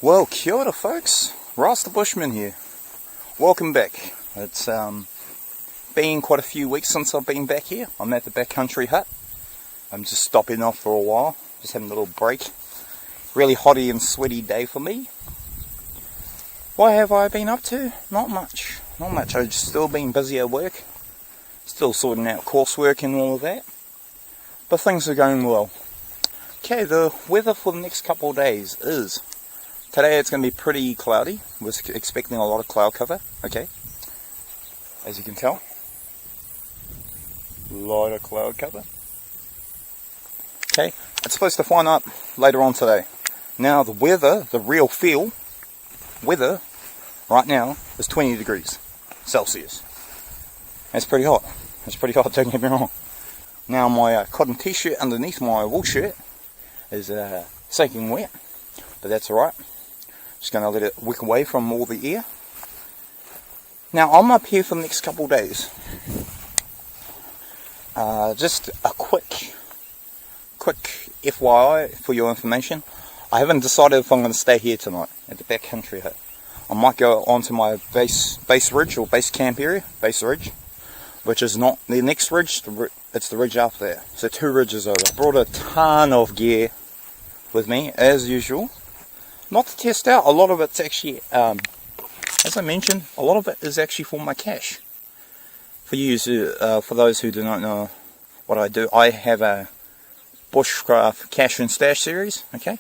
Well, kia ora folks, Ross the Bushman here. Welcome back. It's been quite a few weeks since I've been back here. I'm at the backcountry hut. I'm just stopping off for a while, just having a little break. Really hotty and sweaty day for me. What have I been up to? Not much. I've just still been busy at work. Still sorting out coursework and all of that. But things are going well. Okay, the weather for the next couple of days is... Today it's going to be pretty cloudy. We're expecting a lot of cloud cover, okay? As you can tell. A lot of cloud cover. Okay, it's supposed to fine up later on today. Now the weather, the real feel, weather right now is 20 degrees Celsius. That's pretty hot. It's pretty hot, don't get me wrong. Now my cotton t-shirt underneath my wool shirt is soaking wet, but that's alright. Just going to let it wick away from all the air. Now I'm up here for the next couple of days. Just a quick FYI for your information. I haven't decided if I'm going to stay here tonight at the backcountry hut. I might go on to my base ridge or base camp area, base ridge, which is not the next ridge, it's the ridge after there. So 2 ridges over. I brought a ton of gear with me as usual. Not to test out, a lot of it's actually, as I mentioned, a lot of it is actually for my cache. For those who do not know what I do, I have a Bushcraft cache and stash series, okay?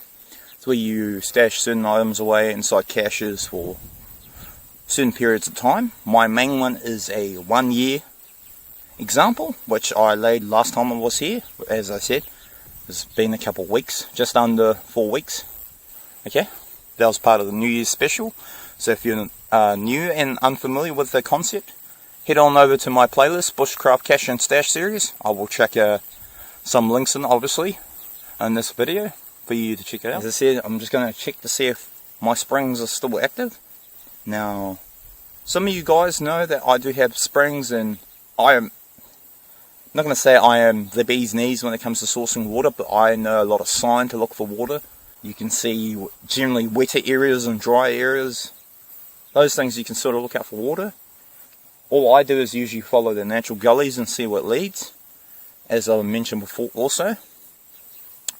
It's where you stash certain items away inside caches for certain periods of time. My main one is a 1 year example, which I laid last time I was here. As I said, it's been a couple of weeks, just under 4 weeks, okay? That was part of the New Year's special. So if you're new and unfamiliar with the concept, head on over to my playlist, Bushcraft Cache and Stash Series. I will check some links in, obviously, in this video for you to check it out. As I said, I'm just going to check to see if my springs are still active. Now, some of you guys know that I do have springs, and I am not going to say I am the bee's knees when it comes to sourcing water, but I know a lot of sign to look for water. You can see generally wetter areas and dry areas. Those things you can sort of look out for water. All I do is usually follow the natural gullies and see what leads. As I mentioned before also,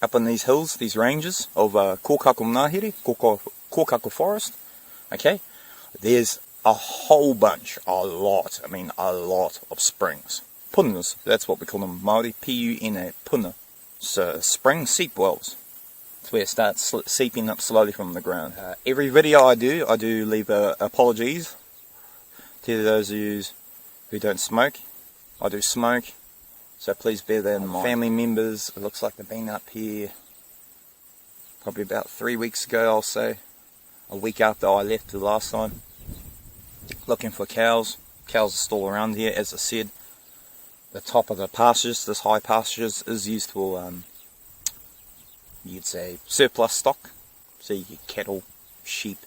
up in these hills, these ranges of Kokako Kokako forest, okay, there's a whole bunch, a lot of springs. Punas, that's what we call them, Māori, P-U-N-A, puna. So spring seep wells. It's where it starts seeping up slowly from the ground. Every video I do leave apologies to those of you who don't smoke. I do smoke, so please bear that in mind. Family members, it looks like they've been up here probably about 3 weeks ago, I'll say. A week after I left the last time. Looking for cows. Cows are still around here, as I said. The top of the pastures, this high pastures, is used for you'd say surplus stock, so you get cattle, sheep.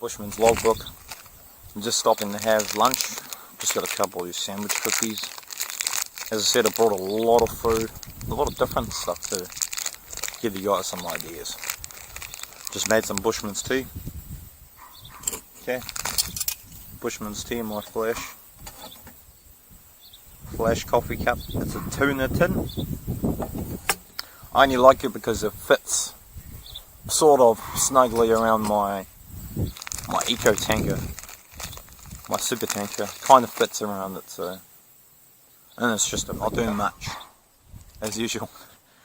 Bushman's Logbook. I'm just stopping to have lunch. Just got a couple of sandwich cookies. As I said, I brought a lot of food, a lot of different stuff to give you guys some ideas. Just made some Bushman's tea. Okay, Bushman's tea in my flash coffee cup. It's a tuna tin. I only like it because it fits sort of snugly around my eco tanker, my super tanker. Kind of fits around it, so. And it's just I'm not doing much, as usual.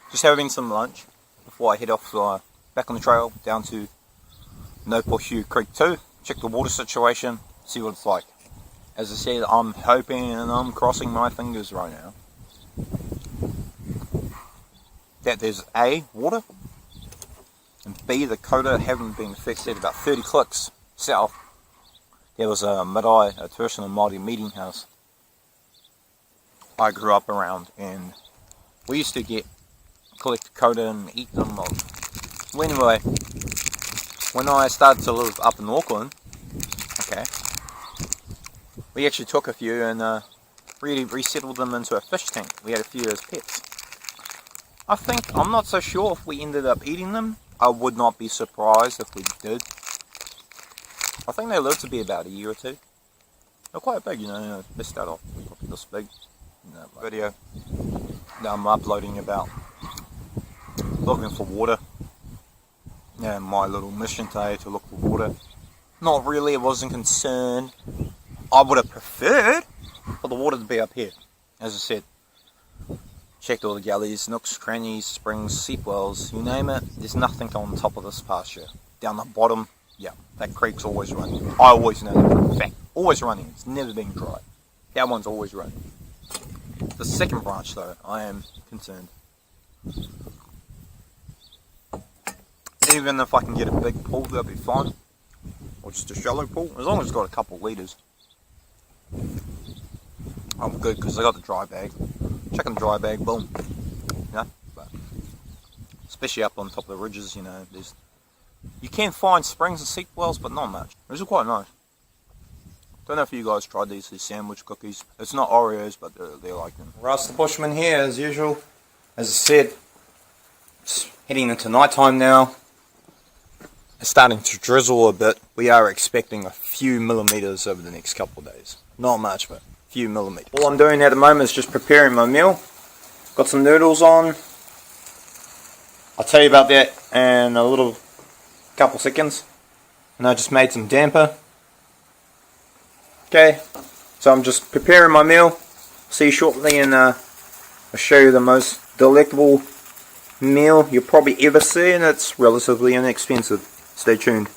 Just having some lunch before I head off back on the trail down to Nopohu Creek 2. Check the water situation, see what it's like. As I said, I'm hoping and I'm crossing my fingers right now that there's A, water, and B, the coda haven't been fixed yet. About 30 clicks south, there was a marae, a traditional Māori meeting house I grew up around, and we used to collect coda and eat them. Well, anyway, when I started to live up in Auckland, okay, we actually took a few and really resettled them into a fish tank. We had a few as pets. I'm not so sure if we ended up eating them. I would not be surprised if we did. I think they live to be about a year or two. They're quite big, you know, they start off this big. Video that I'm uploading about looking for water. Yeah, my little mission today to look for water. Not really, I wasn't concerned. I would have preferred for the water to be up here. As I said, checked all the gullies, nooks, crannies, springs, seep wells, you name it. There's nothing on top of this pasture. Down the bottom, yeah, that creek's always running. I always know that for a fact. Always running, it's never been dry. That one's always running. The second branch though, I am concerned. Even if I can get a big pool, that'll be fine. Or just a shallow pool, as long as it's got a couple litres. I'm good, because I got the dry bag. Checking the dry bag, boom. You know, but especially up on top of the ridges, you know, you can find springs and seep wells, but not much. These are quite nice. Don't know if you guys tried these sandwich cookies. It's not Oreos, but they're like them. Russ the Bushman here, as usual. As I said, it's heading into night time now. It's starting to drizzle a bit. We are expecting a few millimeters over the next couple of days. Not much, but a few millimeters. All I'm doing at the moment is just preparing my meal. Got some noodles on. I'll tell you about that in a little couple seconds. And I just made some damper. Okay, so I'm just preparing my meal. See you shortly, and I'll show you the most delectable meal you'll probably ever see, and it's relatively inexpensive. Stay tuned.